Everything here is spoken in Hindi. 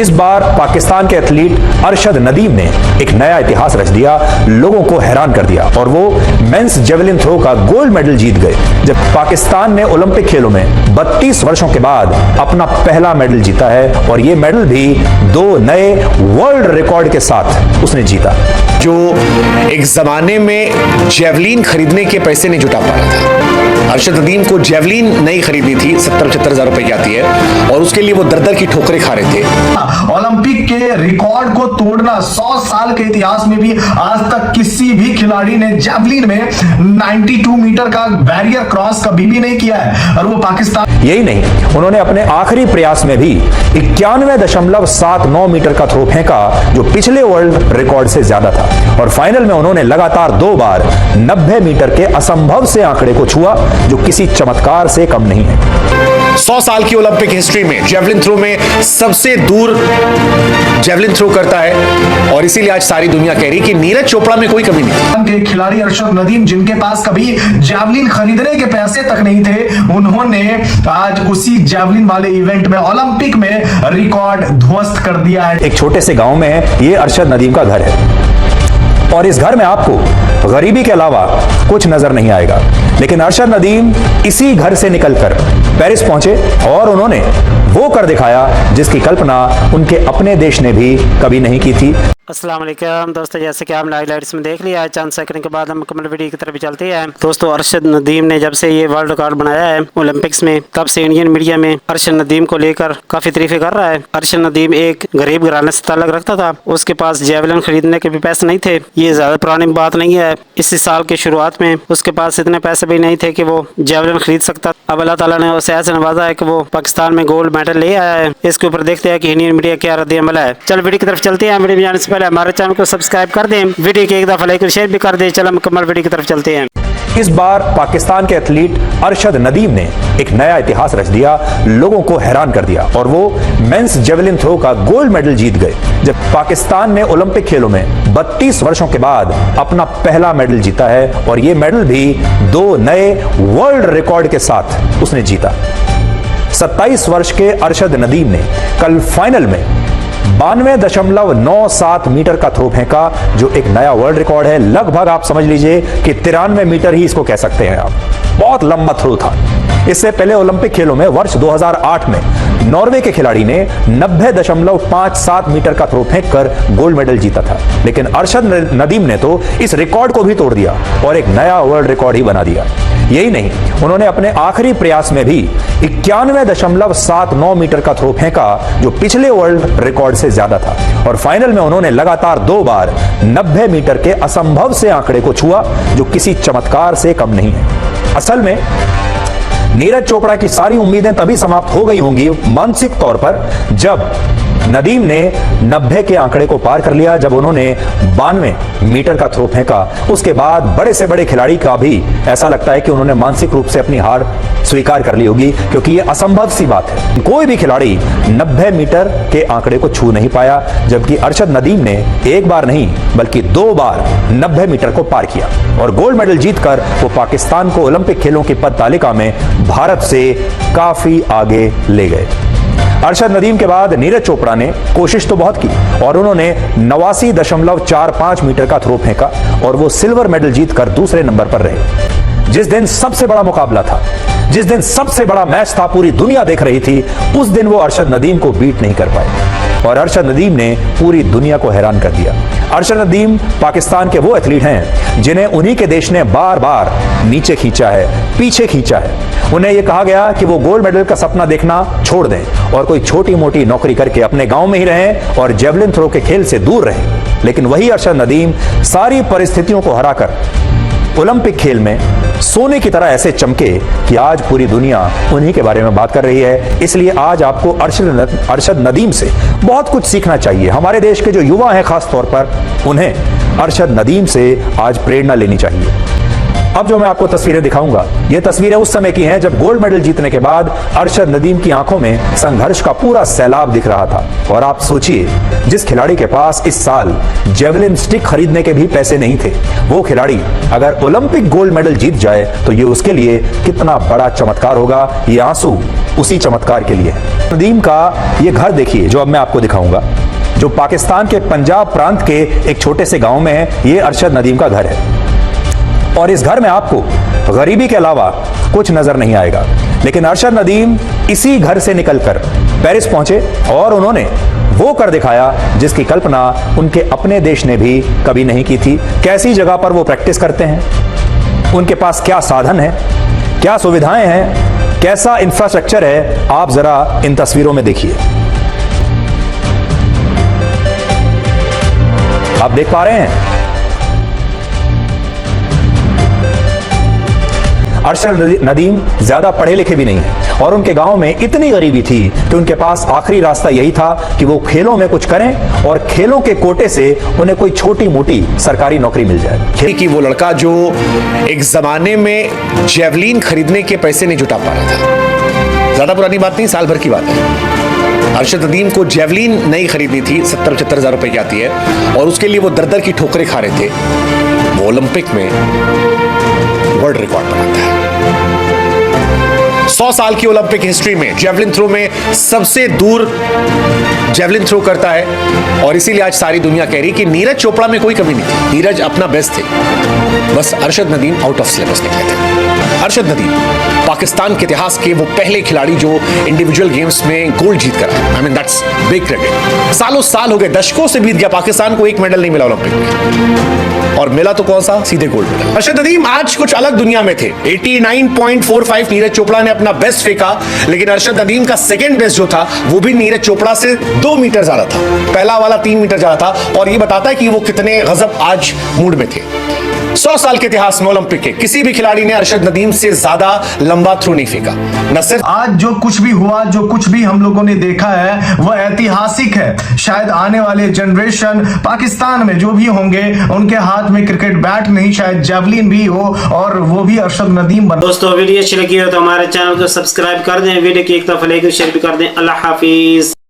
इस बार पाकिस्तान के एथलीट अरशद नदीम ने एक नया इतिहास रच दिया, लोगों को हैरान कर दिया और वो मेंस जेवलिन थ्रो का गोल्ड मेडल जीत गए। जब पाकिस्तान ने ओलंपिक खेलों में 32 वर्षों के बाद अपना पहला मेडल जीता है और ये मेडल भी 2 नए वर्ल्ड रिकॉर्ड के साथ उसने जीता। जो एक जमाने में जेवलिन खरीदने के पैसे नहीं जुटा पा रहा था। अरशद नदीम को जेवलिन नहीं खरीदनी थी, 70-75 हजार रुपए की आती है और उसके लिए वो दर-दर की ठोकरें खा रहे थे। ओलंपिक के रिकॉर्ड को तोड़ना 100 साल के इतिहास में भी आज तक किसी भी खिलाड़ी ने जेवलिन में 92 मीटर का बैरियर क्रॉस कभी भी नहीं किया है और वो पाकिस्तान। यही नहीं, उन्होंने अपने आखिरी प्रयास में भी 91.79 मीटर का थ्रो फेंका जो पिछले वर्ल्ड रिकॉर्ड से ज्यादा था और फाइनल में उन्होंने लगातार 2 बार 90 मीटर के असंभव से आंकड़े को छुआ जो किसी चमत्कार से कम नहीं है। 100 साल की ओलंपिक हिस्ट्री में जेवलिन थ्रो में सबसे दूर जेवलिन थ्रो करता है और इसीलिए आज सारी दुनिया कह रही कि नीरज चोपड़ा में कोई कमी नहीं थी। खिलाड़ी अरशद नदीम जिनके पास कभी जेवलिन खरीदने के पैसे तक नहीं थे, उन्होंने आज उसी जेवलिन वाले इवेंट में ओलंपिक में रिकॉर्ड ध्वस्त कर दिया है। एक छोटे से गांव में है ये अरशद नदीम का घर है और इस घर में आपको गरीबी के अलावा कुछ नजर नहीं आएगा, लेकिन अरशद नदीम इसी घर से निकलकर पेरिस पहुंचे और उन्होंने वो कर दिखाया जिसकी कल्पना उनके अपने देश ने भी कभी नहीं की थी। अस्सलाम वालेकुम दोस्तों, जैसे कि आप लाइव में देख लिया, चंद सेकंड के बाद हम मुकम्मल वीडियो की तरफ चलते हैं। दोस्तों, अरशद नदीम ने जब से ये वर्ल्ड रिकॉर्ड बनाया है ओलंपिक्स में, तब से इंडियन मीडिया में अरशद नदीम को लेकर काफ़ी तारीफें कर रहा है। अरशद नदीम एक गरीब घराने से ताल्लुक रखता था, उसके पास जेवलिन खरीदने के भी पैसे नहीं थे। ये ज़्यादा पुरानी बात नहीं है, इसी साल की शुरुआत में उसके पास इतने पैसे भी नहीं थे कि वो जेवलिन खरीद सकता। अब अल्लाह ताला ने उसे ऐसे नवाजा है कि वो पाकिस्तान में गोल्ड मेडल ले आया है। इसके ऊपर देखते हैं कि इंडियन मीडिया क्या रद्द-ए-अमल है। चल वीडियो की तरफ चलते हैं। वीडियो में जाने से पहले हमारे चैनल को सब्सक्राइब कर दें, वीडियो के एक दफा लाइक और शेयर भी कर दें। चलो मुकम्मल वीडियो की तरफ चलते हैं। इस बार पाकिस्तान के एथलीट अरशद नदीम ने एक नया इतिहास रच दिया, लोगों को हैरान कर दिया और वो मेंस जेवलिन थ्रो का गोल्ड मेडल जीत गए। जब पाकिस्तान ने ओलंपिक खेलों में 32 वर्षों के बाद अपना पहला मेडल जीता है और ये मेडल भी 2 नए वर्ल्ड रिकॉर्ड के साथ उसने जीता। 27 वर्ष के अरशद नदीम ने कल फाइनल में 92.97 मीटर का थ्रो फेंका जो एक नया वर्ल्ड रिकॉर्ड है। लगभग आप समझ लीजिए कि 93 मीटर ही इसको कह सकते हैं आप। बहुत लंबा थ्रो था। इससे पहले ओलंपिक खेलों में वर्ष 2008 में नॉर्वे के खिलाड़ी ने 90.57 मीटर का थ्रो फेंककर गोल्ड मेडल जीता था, लेकिन अरशद नदीम ने तो इस रिकॉर्ड को भी तोड़ दिया और एक नया वर्ल्ड रिकॉर्ड ही बना दिया। यही नहीं, उन्होंने अपने आखिरी प्रयास में भी 91.79 मीटर का थ्रो फेंका जो पिछले वर्ल्ड रिकॉर्ड से ज्यादा था और फाइनल में उन्होंने लगातार 2 बार 90 मीटर के असंभव से आंकड़े को छुआ जो किसी चमत्कार से कम नहीं है। असल में नीरज चोपड़ा की सारी उम्मीदें तभी समाप्त हो गई होंगी मानसिक तौर पर जब नदीम ने 90 के आंकड़े को पार कर लिया, जब उन्होंने 92 मीटर का थ्रो फेंका। उसके बाद बड़े से बड़े खिलाड़ी का भी ऐसा लगता है कि उन्होंने मानसिक रूप से अपनी हार स्वीकार कर ली होगी, क्योंकि ये असंभव सी बात है। कोई भी खिलाड़ी 90 मीटर के आंकड़े को छू नहीं पाया, जबकि अरशद नदीम ने एक बार नहीं बल्कि 2 बार 90 मीटर को पार किया और गोल्ड मेडल जीतकर वो पाकिस्तान को ओलंपिक खेलों की पद तालिका में भारत से काफी आगे ले गए। अरशद नदीम के बाद नीरज चोपड़ा ने कोशिश तो बहुत की और उन्होंने 89.45 मीटर का थ्रो फेंका और वो सिल्वर मेडल जीतकर दूसरे नंबर पर रहे। जिस दिन सबसे बड़ा मुकाबला था, जिस दिन सबसे बड़ा मैच था, पूरी दुनिया देख रही थी, उस दिन वो अरशद नदीम को बीट नहीं कर पाए और अरशद नदीम ने पूरी दुनिया को हैरान कर दिया। अरशद नदीम पाकिस्तान के वो एथलीट हैं जिन्हें उन्हीं के देश ने बार बार नीचे खींचा है, पीछे खींचा है। उन्हें यह कहा गया कि वो गोल्ड मेडल का सपना देखना छोड़ दें और कोई छोटी मोटी नौकरी करके अपने गांव में ही रहें और जेवलिन थ्रो के खेल से दूर रहें। लेकिन वही अरशद नदीम सारी परिस्थितियों को हराकर ओलंपिक खेल में सोने की तरह ऐसे चमके कि आज पूरी दुनिया उन्हीं के बारे में बात कर रही है। इसलिए आज आपको अरशद नदीम से बहुत कुछ सीखना चाहिए। हमारे देश के जो युवा हैं खास तौर पर, उन्हें अरशद नदीम से आज प्रेरणा लेनी चाहिए। अब जो मैं आपको तस्वीरें दिखाऊंगा, ये तस्वीरें उस समय की हैं जब गोल्ड मेडल जीतने के बाद अरशद नदीम की आंखों में संघर्ष का पूरा सैलाब दिख रहा था। और आप सोचिए जिस खिलाड़ी के पास इस साल जेवलिन स्टिक खरीदने के भी पैसे नहीं थे, वो खिलाड़ी अगर ओलंपिक गोल्ड मेडल जीत जाए तो ये उसके लिए कितना बड़ा चमत्कार होगा। ये आंसू उसी चमत्कार के लिए है। नदीम का ये घर देखिए जो अब मैं आपको दिखाऊंगा, जो पाकिस्तान के पंजाब प्रांत के एक छोटे से गांव में है। ये अरशद नदीम का घर है और इस घर में आपको गरीबी के अलावा कुछ नजर नहीं आएगा। लेकिन अरशद नदीम इसी घर से निकलकर पेरिस पहुंचे और उन्होंने वो कर दिखाया जिसकी कल्पना उनके अपने देश ने भी कभी नहीं की थी। कैसी जगह पर वो प्रैक्टिस करते हैं, उनके पास क्या साधन है, क्या सुविधाएं हैं, कैसा इंफ्रास्ट्रक्चर है, आप जरा इन तस्वीरों में देखिए। आप देख पा रहे हैं अरशद नदीम ज्यादा पढ़े लिखे भी नहीं है और उनके गांव में इतनी गरीबी थी कि उनके पास आखिरी रास्ता यही था कि वो खेलों में कुछ करें और खेलों के कोटे से उन्हें कोई छोटी मोटी सरकारी नौकरी मिल जाए। कि वो लड़का जो एक जमाने में जेवलिन खरीदने के पैसे नहीं जुटा पा रहा था, ज्यादा पुरानी बात नहीं, साल भर की बात है। अरशद नदीम को जेवलिन नहीं खरीदनी थी, 70-75 हजार रुपए की आती है, और उसके लिए वो दर की ठोकरें खा रहे थे। वो ओलंपिक में वर्ल्ड रिकॉर्ड बनाता है। 100 साल की ओलंपिक हिस्ट्री में जेवलिन थ्रो में सबसे दूर जेवलिन थ्रो करता है, और इसीलिए आज सारी दुनिया कह रही है कि नीरज चोपड़ा में कोई कमी नहीं थी, नीरज अपना बेस्ट थे, बस Arshad Nadeem out of syllabus निकले थे। अरशद नदीम पाकिस्तान के इतिहास के वो पहले खिलाड़ी जो इंडिविजुअल गेम्स में गोल्ड जीत कर आए। I mean that's big credit. सालों साल हो गए, दशकों से बीत गया, पाकिस्तान को एक मेडल नहीं मिला ओलंपिक में, और मिला तो कौन सा, सीधे गोल्ड मेडल। अरशद नदीम आज कुछ अलग दुनिया में थे। 89.45 नीरज चोपड़ा ने अपना बेस्ट फेंका, लेकिन अरशद नदीम का सेकंड बेस्ट जो था वो भी नीरज चोपड़ा से 2 मीटर ज्यादा था, पहला वाला 3 मीटर ज्यादा था, और ये बताता है कि वो कितने गजब आज मूड में थे। 100 साल के इतिहास में ओलंपिक के किसी भी खिलाड़ी ने अरशद नदीम से ज्यादा लंबा थ्रो नहीं फेंका। न सिर्फ आज जो कुछ भी हुआ, जो कुछ भी हम लोगों ने देखा है वह ऐतिहासिक है। शायद आने वाले जनरेशन पाकिस्तान में जो भी होंगे उनके हाथ में क्रिकेट बैट नहीं, शायद जेवलिन भी हो, और वो भी अरशद नदीम बने। दोस्तों वीडियो अच्छी लगी हो तो हमारे चैनल को सब्सक्राइब कर दें, वीडियो की एक तरफ लाइक और शेयर भी कर दें। अल्लाह हाफिज।